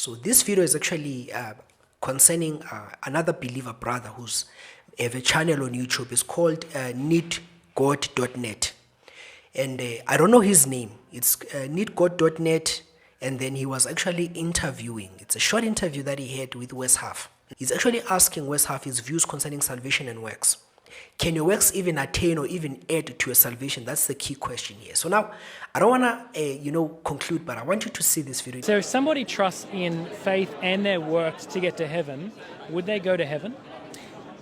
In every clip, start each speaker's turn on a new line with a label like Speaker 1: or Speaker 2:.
Speaker 1: So this video is actually concerning another believer brother who's have a channel on YouTube. It's called needgod.net. And I don't know his name. It's needgod.net. And then he was actually interviewing. It's a short interview that he had with Wes Huff. He's actually asking Wes Huff his views concerning salvation and works. Can your works even attain or even add to your salvation? That's the key question here. So now, I don't want to, conclude, but I want you to see this video.
Speaker 2: So if somebody trusts in faith and their works to get to heaven, would they go to heaven?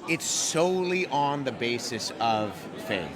Speaker 3: It's solely on the basis of faith.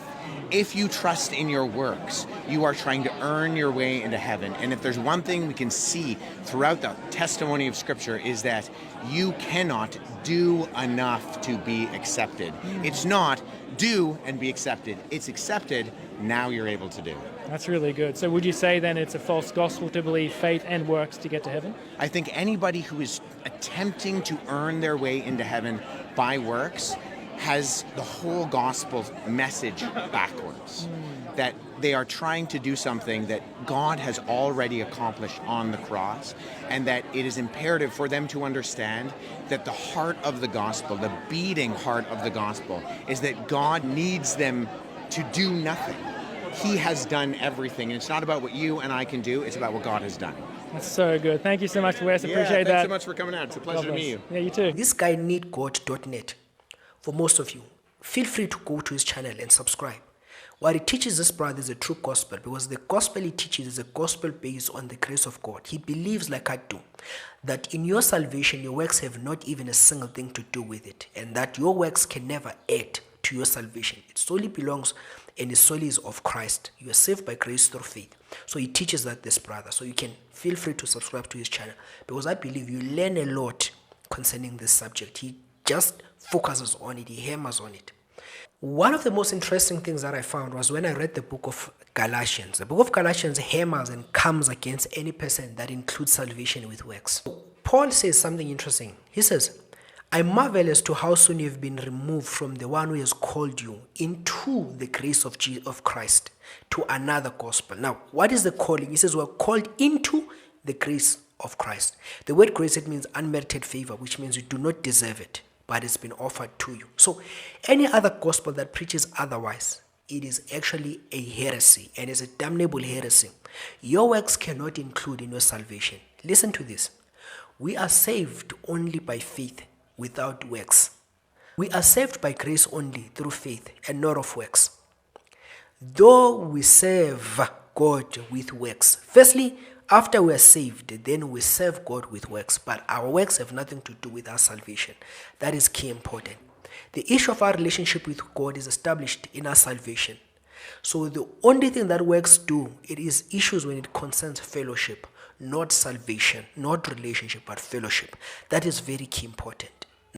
Speaker 3: If you trust in your works, you are trying to earn your way into heaven. And if there's one thing we can see throughout the testimony of Scripture is that you cannot do enough to be accepted. It's not do and be accepted. It's accepted, now you're able to do.
Speaker 2: That's really good. So would you say then it's a false gospel to believe faith and works to get to heaven?
Speaker 3: I think anybody who is attempting to earn their way into heaven by works has the whole gospel message backwards. That they are trying to do something that God has already accomplished on the cross, and that it is imperative for them to understand that the heart of the gospel, the beating heart of the gospel, is that God needs them to do nothing. He has done everything, and it's not about what you and I can do, it's about what God has done.
Speaker 2: That's so good. Thank you so much, Wes. Appreciate that.
Speaker 3: Thanks so much for coming out. It's a pleasure to meet you.
Speaker 2: Yeah, you too.
Speaker 1: This guy needgod.net. For most of you, feel free to go to his channel and subscribe. What he teaches this brother is a true gospel, because the gospel he teaches is a gospel based on the grace of God. He believes, like I do, that in your salvation, your works have not even a single thing to do with it, and that your works can never add to your salvation. It solely belongs and it solely is of Christ. You are saved by grace through faith. So he teaches that, this brother. So you can feel free to subscribe to his channel, because I believe you learn a lot concerning this subject. He just focuses on it, he hammers on it. One of the most interesting things that I found was when I read the book of Galatians. The book of Galatians hammers and comes against any person that includes salvation with works. Paul says something interesting. He says, I marvel as to how soon you have been removed from the one who has called you into the grace of Christ to another gospel. Now, what is the calling? He says we're called into the grace of Christ. The word grace, it means unmerited favor, which means you do not deserve it, but it's been offered to you. So any other gospel that preaches otherwise, it is actually a heresy, and it's a damnable heresy. Your works cannot include in your salvation. Listen to this. We are saved only by faith, without works. We are saved by grace only through faith and not of works. Though we serve God with works. Firstly, after we are saved, then we serve God with works, but our works have nothing to do with our salvation. That is key important. The issue of our relationship with God is established in our salvation. So the only thing that works do, it is issues when it concerns fellowship, not salvation, not relationship, but fellowship. That is very key important.